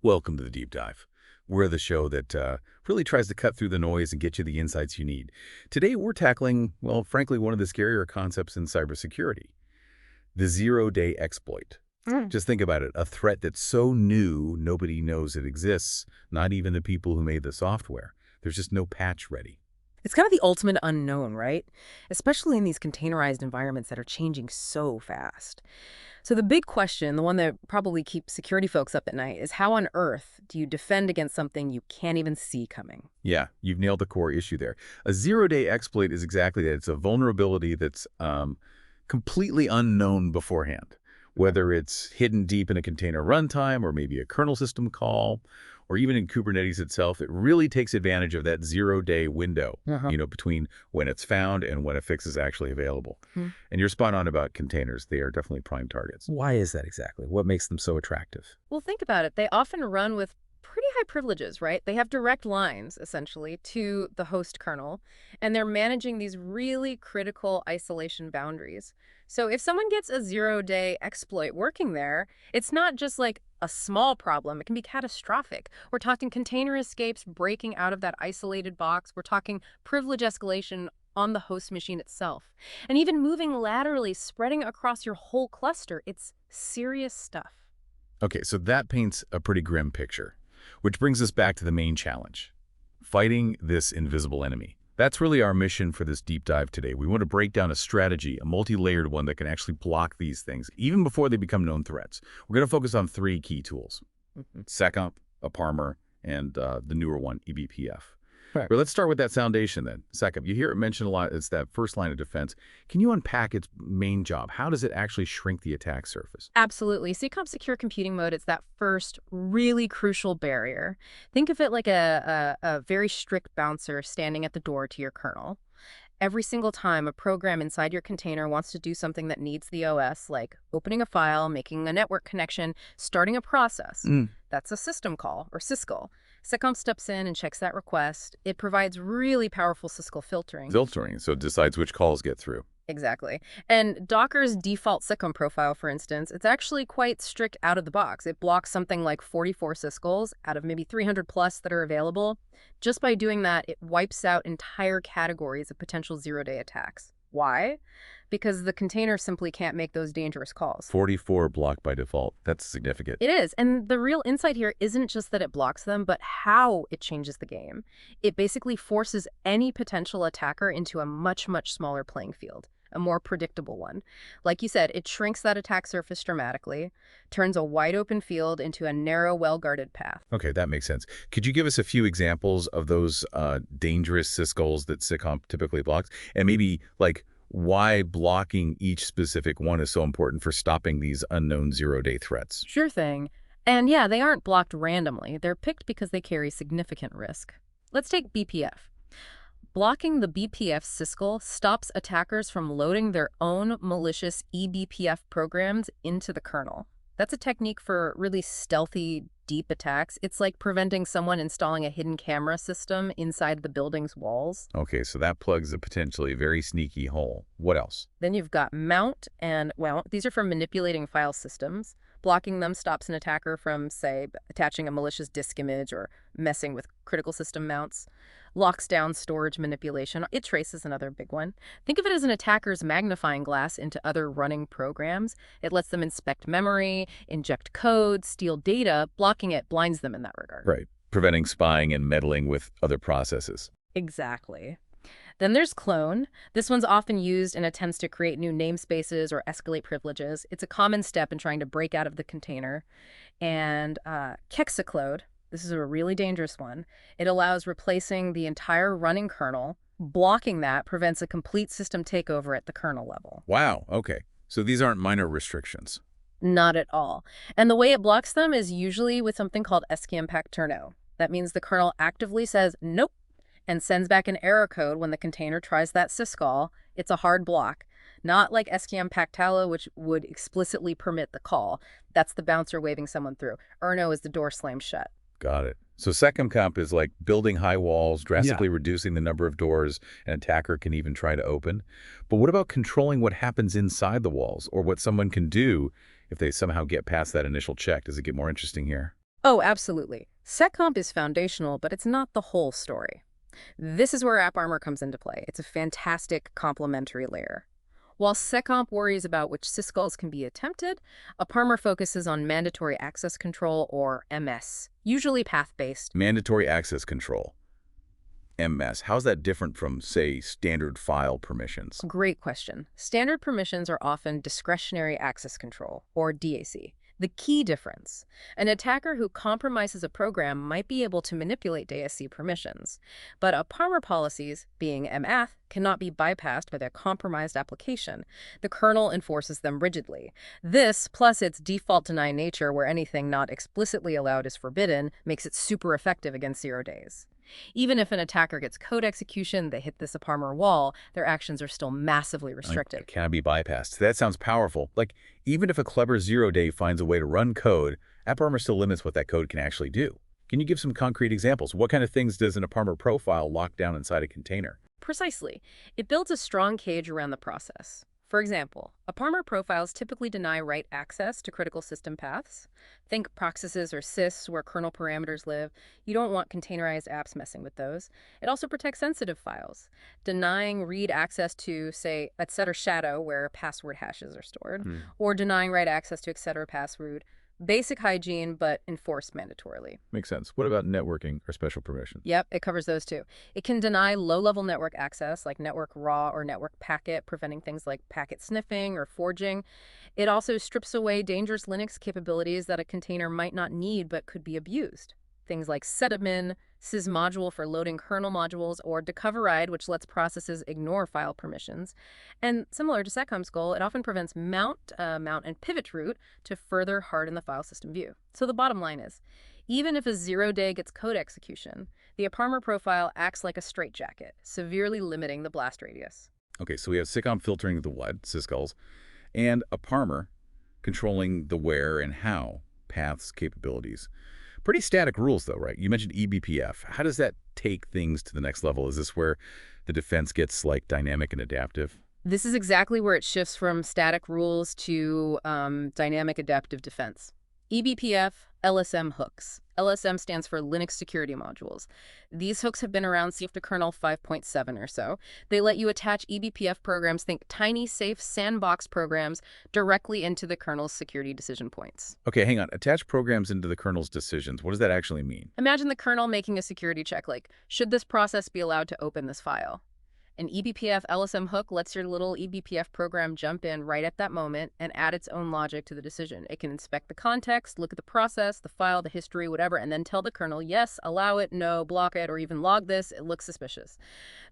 Welcome to the Deep Dive. We're the show that really tries to cut through the noise and get you the insights you need. Today, we're tackling, well, frankly, one of the scarier concepts in cybersecurity, the zero-day exploit. Mm. Just think about it, a threat that's so new, nobody knows it exists, not even the people who made the software. There's just no patch ready. It's kind of the ultimate unknown, right? Especially in these containerized environments that are changing so fast. So the big question, the one that probably keeps security folks up at night, is how on earth do you defend against something you can't even see coming? Yeah, you've nailed the core issue there. A zero-day exploit is exactly that. It's a vulnerability that's completely unknown beforehand, whether it's hidden deep in a container runtime or maybe a kernel system call, or even in Kubernetes itself. It really takes advantage of that zero-day window, between when it's found and when a fix is actually available. And you're spot on about containers. They are definitely prime targets. Why is that exactly? What makes them so attractive? Well, think about it. They often run with pretty high privileges, right? They have direct lines, essentially, to the host kernel, and they're managing these really critical isolation boundaries. So if someone gets a zero-day exploit working there, it's not just like a small problem. It can be catastrophic. We're talking container escapes breaking out of that isolated box. We're talking privilege escalation on the host machine itself. And even moving laterally, spreading across your whole cluster. It's serious stuff. Okay, so that paints a pretty grim picture, which brings us back to the main challenge, fighting this invisible enemy. That's really our mission for this deep dive today. We want to break down a strategy, a multi-layered one that can actually block these things, even before they become known threats. We're going to focus on three key tools, seccomp, AppArmor, and the newer one, eBPF. Right. But let's start with that foundation then. Seccomp, you hear it mentioned a lot. It's that first line of defense. Can you unpack its main job? How does it actually shrink the attack surface? Absolutely. seccomp secure computing mode, it's that first really crucial barrier. Think of it like a very strict bouncer standing at the door to your kernel. Every single time a program inside your container wants to do something that needs the OS, like opening a file, making a network connection, starting a process, that's a system call, or syscall. Seccomp steps in and checks that request. It provides really powerful syscall filtering. Filtering, so it decides which calls get through. Exactly. And Docker's default seccomp profile, for instance, it's actually quite strict out of the box. It blocks something like 44 syscalls out of maybe 300 plus that are available. Just by doing that, it wipes out entire categories of potential zero-day attacks. Why? Because the container simply can't make those dangerous calls. 44 blocked by default. That's significant. It is. And the real insight here isn't just that it blocks them, but how it changes the game. It basically forces any potential attacker into a much, much smaller playing field, a more predictable one. Like you said, it shrinks that attack surface dramatically, turns a wide open field into a narrow, well-guarded path. Okay, that makes sense. Could you give us a few examples of those dangerous syscalls that seccomp typically blocks? And maybe, like, why blocking each specific one is so important for stopping these unknown zero-day threats? Sure thing. And yeah, they aren't blocked randomly. They're picked because they carry significant risk. Let's take BPF. Blocking the BPF syscall stops attackers from loading their own malicious eBPF programs into the kernel. That's a technique for really stealthy, deep attacks. It's like preventing someone installing a hidden camera system inside the building's walls. Okay, so that plugs a potentially very sneaky hole. What else? Then you've got mount and, well, these are for manipulating file systems. Blocking them stops an attacker from, say, attaching a malicious disk image or messing with critical system mounts. Locks down storage manipulation. Trace is another big one. Think of it as an attacker's magnifying glass into other running programs. It lets them inspect memory, inject code, steal data. Blocking it blinds them in that regard. Right, preventing spying and meddling with other processes. Exactly. Then there's clone. This one's often used in attempts to create new namespaces or escalate privileges. It's a common step in trying to break out of the container. And hexaclode. This is a really dangerous one. It allows replacing the entire running kernel. Blocking that prevents a complete system takeover at the kernel level. Wow, okay. So these aren't minor restrictions. Not at all. And the way it blocks them is usually with something called seccomp. That means the kernel actively says nope and sends back an error code when the container tries that syscall. It's a hard block. Not like seccomp, which would explicitly permit the call. That's the bouncer waving someone through. Erno is the door slammed shut. Got it. So seccomp is like building high walls, drastically reducing the number of doors an attacker can even try to open. But what about controlling what happens inside the walls, or what someone can do if they somehow get past that initial check? Does it get more interesting here? Oh, absolutely. Seccomp is foundational, but it's not the whole story. This is where AppArmor comes into play. It's a fantastic complementary layer. While seccomp worries about which syscalls can be attempted, AppArmor focuses on mandatory access control, or MS, usually path-based. Mandatory access control, MS. How's that different from, say, standard file permissions? Great question. Standard permissions are often discretionary access control, or DAC. The key difference: an attacker who compromises a program might be able to manipulate DAC permissions, but AppArmor policies, being MAth, cannot be bypassed by the compromised application. The kernel enforces them rigidly. This, plus its default deny nature where anything not explicitly allowed is forbidden, makes it super effective against 0 days. Even if an attacker gets code execution, they hit this AppArmor wall, their actions are still massively restricted. It cannot be bypassed. That sounds powerful. Like, even if a clever zero-day finds a way to run code, AppArmor still limits what that code can actually do. Can you give some concrete examples? What kind of things does an AppArmor profile lock down inside a container? Precisely. It builds a strong cage around the process. For example, AppArmor profiles typically deny write access to critical system paths. Think proxies or sys where kernel parameters live. You don't want containerized apps messing with those. It also protects sensitive files, denying read access to, say, etc shadow where password hashes are stored, or denying write access to etc password. Basic hygiene, but enforced mandatorily. Makes sense. What about networking or special permissions? Yep, it covers those too. It can deny low-level network access, like network raw or network packet, preventing things like packet sniffing or forging. It also strips away dangerous Linux capabilities that a container might not need but could be abused. Things like setadmin, sysmodule for loading kernel modules, or decoverride, which lets processes ignore file permissions. And similar to seccomp's goal, it often prevents mount and pivot root to further harden the file system view. So the bottom line is, even if a 0 day gets code execution, the AppArmor profile acts like a straitjacket, severely limiting the blast radius. Okay, so we have seccomp filtering the what, syscalls, and AppArmor controlling the where and how, paths, capabilities. Pretty static rules, though, right? You mentioned eBPF. How does that take things to the next level? Is this where the defense gets, like, dynamic and adaptive? This is exactly where it shifts from static rules to dynamic adaptive defense. eBPF, LSM hooks. LSM stands for Linux Security Modules. These hooks have been around since after kernel 5.7 or so. They let you attach eBPF programs, think tiny, safe sandbox programs, directly into the kernel's security decision points. Okay, hang on. Attach programs into the kernel's decisions. What does that actually mean? Imagine the kernel making a security check like, should this process be allowed to open this file? An eBPF LSM hook lets your little eBPF program jump in right at that moment and add its own logic to the decision. It can inspect the context, look at the process, the file, the history, whatever, and then tell the kernel, yes, allow it, no, block it, or even log this. It looks suspicious.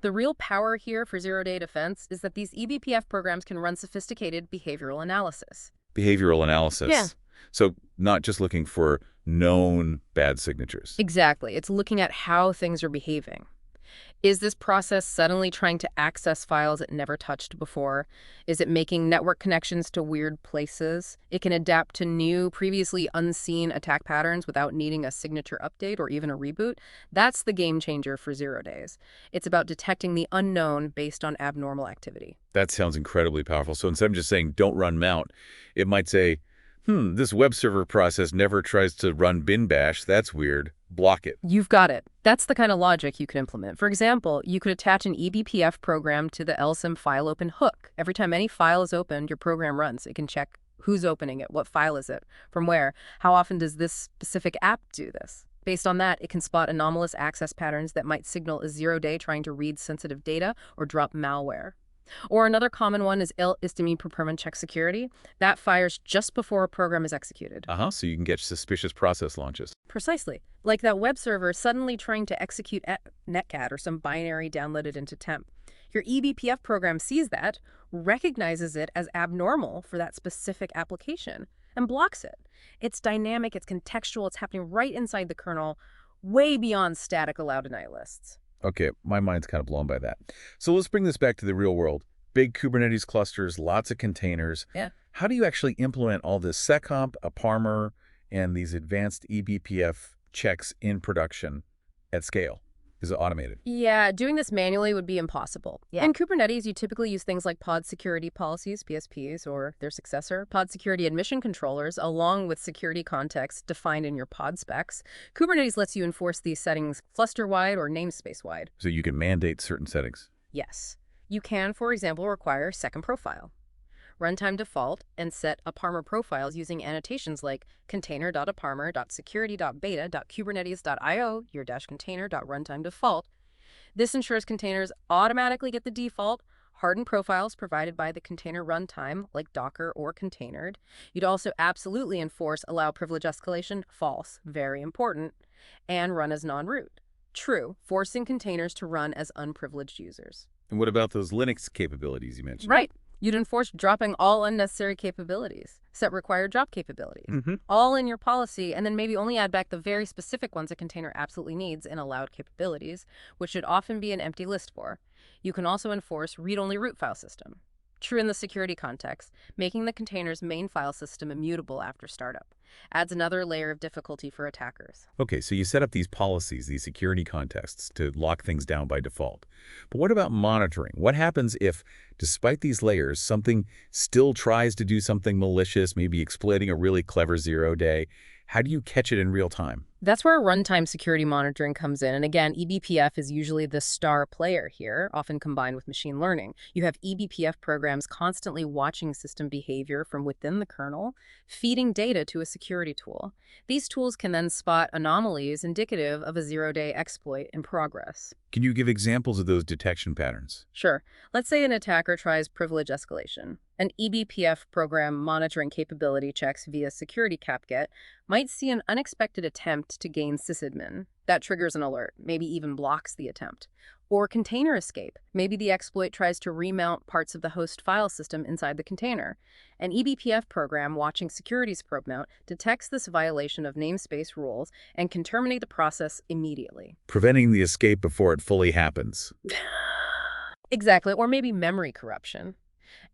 The real power here for 0 day defense is that these eBPF programs can run sophisticated behavioral analysis. Behavioral analysis. Yeah. So not just looking for known bad signatures. Exactly. It's looking at how things are behaving. Is this process suddenly trying to access files it never touched before? Is it making network connections to weird places? It can adapt to new, previously unseen attack patterns without needing a signature update or even a reboot. That's the game changer for 0 days. It's about detecting the unknown based on abnormal activity. That sounds incredibly powerful. So instead of just saying, don't run mount, it might say, this web server process never tries to run bin bash. That's weird. Block it. You've got it. That's the kind of logic you could implement. For example, you could attach an eBPF program to the LSM file open hook. Every time any file is opened, your program runs. It can check who's opening it, what file is it, from where, how often does this specific app do this. Based on that, it can spot anomalous access patterns that might signal a 0 day trying to read sensitive data or drop malware. Or another common one is LSM performance check security. That fires just before a program is executed. So you can get suspicious process launches. Precisely. Like that web server suddenly trying to execute netcat or some binary downloaded into temp. Your eBPF program sees that, recognizes it as abnormal for that specific application, and blocks it. It's dynamic, it's contextual, it's happening right inside the kernel, way beyond static allow deny lists. Okay, my mind's kind of blown by that. So let's bring this back to the real world. Big Kubernetes clusters, lots of containers. Yeah. How do you actually implement all this seccomp, AppArmor, and these advanced eBPF checks in production at scale? is automated. Yeah, doing this manually would be impossible. Yeah. In Kubernetes, you typically use things like pod security policies, PSPs, or their successor, pod security admission controllers, along with security context defined in your pod specs. Kubernetes lets you enforce these settings cluster-wide or namespace-wide. So you can mandate certain settings. Yes. You can, for example, require second profile, runtime default, and set AppArmor profiles using annotations like container.apparmor.security.beta.kubernetes.io, your -container.runtime default. This ensures containers automatically get the default, hardened profiles provided by the container runtime, like Docker or Containered. You'd also absolutely enforce allow privilege escalation, false, very important, and run as non-root, true, forcing containers to run as unprivileged users. And what about those Linux capabilities you mentioned? Right. You'd enforce dropping all unnecessary capabilities, set required drop capabilities, all in your policy, and then maybe only add back the very specific ones a container absolutely needs in allowed capabilities, which should often be an empty list for. You can also enforce read-only root file system, true in the security context, making the container's main file system immutable after startup. Adds another layer of difficulty for attackers. Okay, so you set up these policies, these security contexts to lock things down by default. But what about monitoring? What happens if, despite these layers, something still tries to do something malicious, maybe exploiting a really clever zero-day? How do you catch it in real time? That's where runtime security monitoring comes in. And again, eBPF is usually the star player here, often combined with machine learning. You have eBPF programs constantly watching system behavior from within the kernel, feeding data to a security tool. These tools can then spot anomalies indicative of a zero-day exploit in progress. Can you give examples of those detection patterns? Sure. Let's say an attacker tries privilege escalation. An eBPF program monitoring capability checks via security capget might see an unexpected attempt to gain sysadmin. That triggers an alert, maybe even blocks the attempt. Or container escape. Maybe the exploit tries to remount parts of the host file system inside the container. An eBPF program watching securities probe mount detects this violation of namespace rules and can terminate the process immediately. Preventing the escape before it fully happens. Exactly, or maybe memory corruption.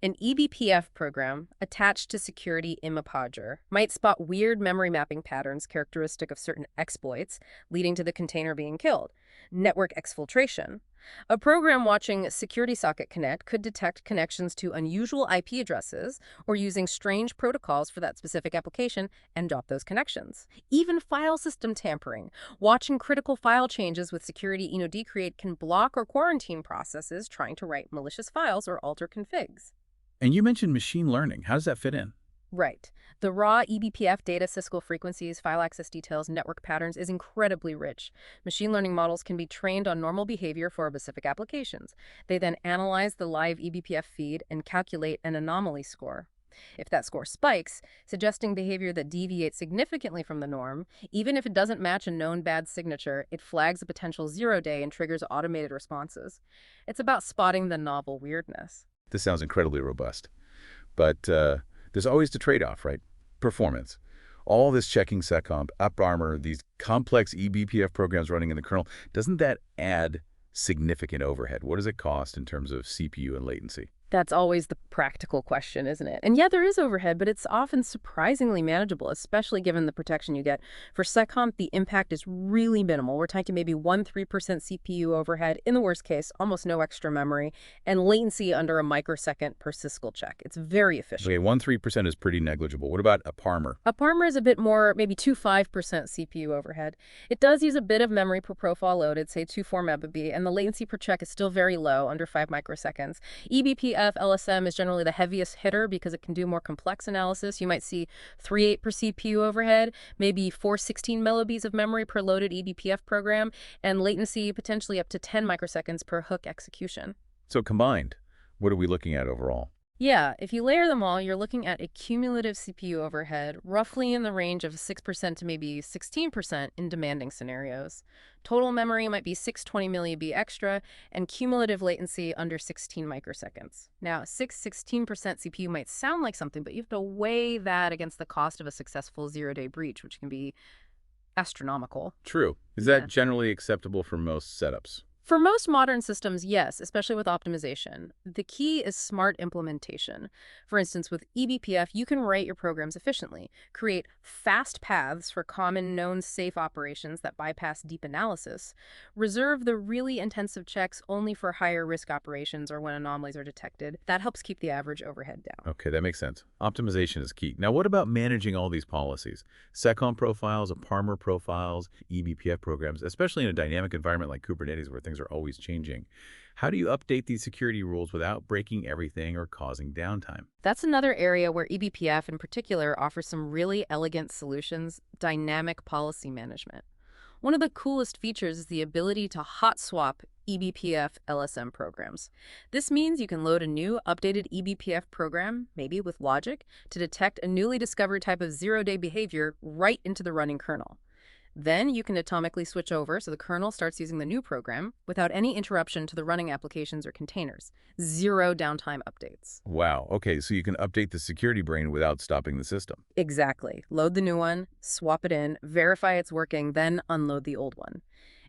An eBPF program attached to security imapodger might spot weird memory mapping patterns characteristic of certain exploits, leading to the container being killed. Network exfiltration. A program watching Security Socket Connect could detect connections to unusual IP addresses or using strange protocols for that specific application and drop those connections. Even file system tampering. Watching critical file changes with security decreate can block or quarantine processes trying to write malicious files or alter configs. And you mentioned machine learning. How does that fit in? Right. The raw eBPF data, syscall frequencies, file access details, network patterns is incredibly rich. Machine learning models can be trained on normal behavior for specific applications. They then analyze the live eBPF feed and calculate an anomaly score. If that score spikes, suggesting behavior that deviates significantly from the norm, even if it doesn't match a known bad signature, it flags a potential zero-day and triggers automated responses. It's about spotting the novel weirdness. This sounds incredibly robust. But there's always the trade-off, right? Performance. All this checking seccomp, AppArmor, these complex eBPF programs running in the kernel, doesn't that add significant overhead? What does it cost in terms of CPU and latency? That's always the practical question, isn't it? And yeah, there is overhead, but it's often surprisingly manageable, especially given the protection you get. For seccomp, the impact is really minimal. We're talking maybe 1-3% CPU overhead, in the worst case, almost no extra memory, and latency under a microsecond per syscall check. It's very efficient. Okay, 1-3% is pretty negligible. What about AppArmor? AppArmor is a bit more, maybe 2-5% CPU overhead. It does use a bit of memory per profile loaded, say 2-4 MB, and the latency per check is still very low, under 5 microseconds. eBPF LSM is generally the heaviest hitter because it can do more complex analysis. You might see 3.8 per CPU overhead, maybe 416 millibs of memory per loaded eBPF program, and latency potentially up to 10 microseconds per hook execution. So combined, what are we looking at overall? Yeah, if you layer them all, you're looking at a cumulative CPU overhead roughly in the range of 6% to maybe 16% in demanding scenarios. Total memory might be 620 millib extra, and cumulative latency under 16 microseconds. Now, 16% CPU might sound like something, but you have to weigh that against the cost of a successful zero-day breach, which can be astronomical. True. Is that generally acceptable for most setups? For most modern systems, yes, especially with optimization. The key is smart implementation. For instance, with eBPF, you can write your programs efficiently, create fast paths for common known safe operations that bypass deep analysis, reserve the really intensive checks only for higher risk operations or when anomalies are detected. That helps keep the average overhead down. Okay, that makes sense. Optimization is key. Now, what about managing all these policies? Seccomp profiles, AppArmor profiles, eBPF programs, especially in a dynamic environment like Kubernetes where things are always changing. How do you update these security rules without breaking everything or causing downtime? That's another area where eBPF in particular offers some really elegant solutions, dynamic policy management. One of the coolest features is the ability to hot swap eBPF LSM programs. This means you can load a new, updated eBPF program, maybe with logic, to detect a newly discovered type of zero-day behavior right into the running kernel. Then you can atomically switch over so the kernel starts using the new program without any interruption to the running applications or containers. Zero downtime updates. Wow, okay, so you can update the security brain without stopping the system. Exactly. Load the new one, swap it in, verify it's working, then unload the old one.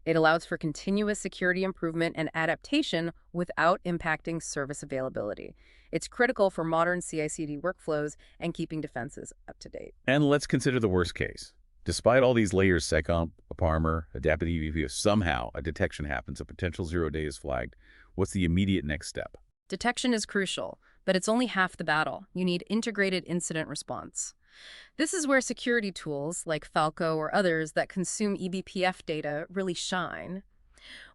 It allows for continuous security improvement and adaptation without impacting service availability. It's critical for modern CI/CD workflows and keeping defenses up to date. And let's consider the worst case. Despite all these layers, seccomp, AppArmor, adaptive eBPF, somehow a detection happens, a potential zero-day is flagged. What's the immediate next step? Detection is crucial, but it's only half the battle. You need integrated incident response. This is where security tools like Falco or others that consume eBPF data really shine.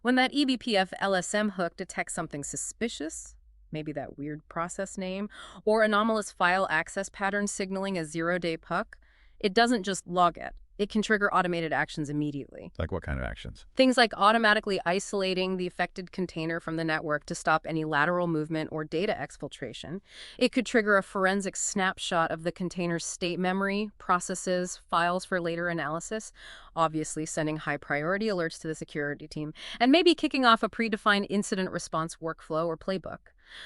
When that eBPF LSM hook detects something suspicious, maybe that weird process name, or anomalous file access pattern signaling a zero-day puck, it doesn't just log it. It can trigger automated actions immediately. Like what kind of actions? Things like automatically isolating the affected container from the network to stop any lateral movement or data exfiltration. It could trigger a forensic snapshot of the container's state memory, processes, files for later analysis, obviously sending high priority alerts to the security team, and maybe kicking off a predefined incident response workflow or playbook.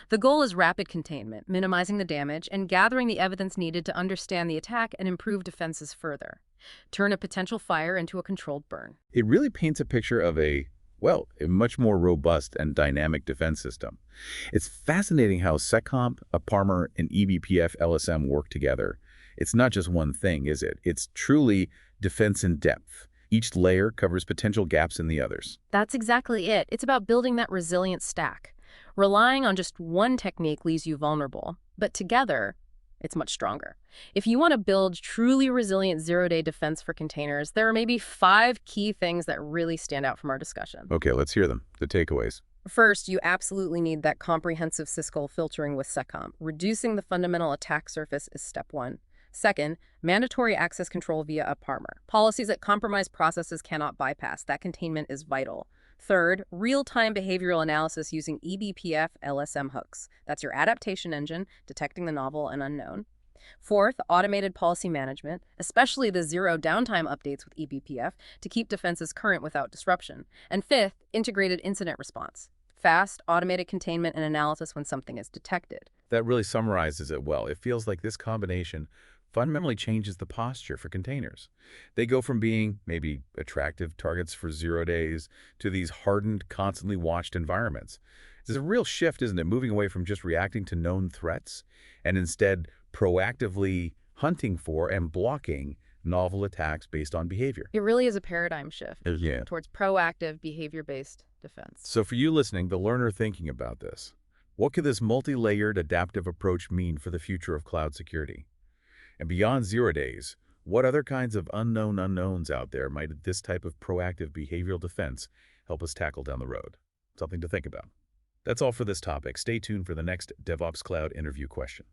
The goal is rapid containment, minimizing the damage, and gathering the evidence needed to understand the attack and improve defenses further. Turn a potential fire into a controlled burn. It really paints a picture of a much more robust and dynamic defense system. It's fascinating how seccomp, AppArmor, and eBPF LSM work together. It's not just one thing, is it? It's truly defense in depth. Each layer covers potential gaps in the others. That's exactly it. It's about building that resilient stack. Relying on just one technique leaves you vulnerable, but together, it's much stronger. If you want to build truly resilient zero-day defense for containers, there are maybe 5 key things that really stand out from our discussion. Okay, let's hear them. The takeaways. First, you absolutely need that comprehensive syscall filtering with seccomp. Reducing the fundamental attack surface is step 1. Second, mandatory access control via AppArmor. Policies that compromised processes cannot bypass. That containment is vital. Third, real-time behavioral analysis using eBPF LSM hooks. That's your adaptation engine, detecting the novel and unknown. Fourth, automated policy management, especially the zero downtime updates with eBPF to keep defenses current without disruption. And fifth, integrated incident response. Fast, automated containment and analysis when something is detected. That really summarizes it well. It feels like this combination fundamentally changes the posture for containers. They go from being maybe attractive targets for 0 days to these hardened, constantly watched environments. It's a real shift, isn't it? Moving away from just reacting to known threats and instead proactively hunting for and blocking novel attacks based on behavior. It really is a paradigm shift Yeah. towards proactive, behavior-based defense. So for you listening, the learner thinking about this, what could this multi-layered adaptive approach mean for the future of cloud security? And beyond 0 days, what other kinds of unknown unknowns out there might this type of proactive behavioral defense help us tackle down the road? Something to think about. That's all for this topic. Stay tuned for the next DevOps Cloud interview question.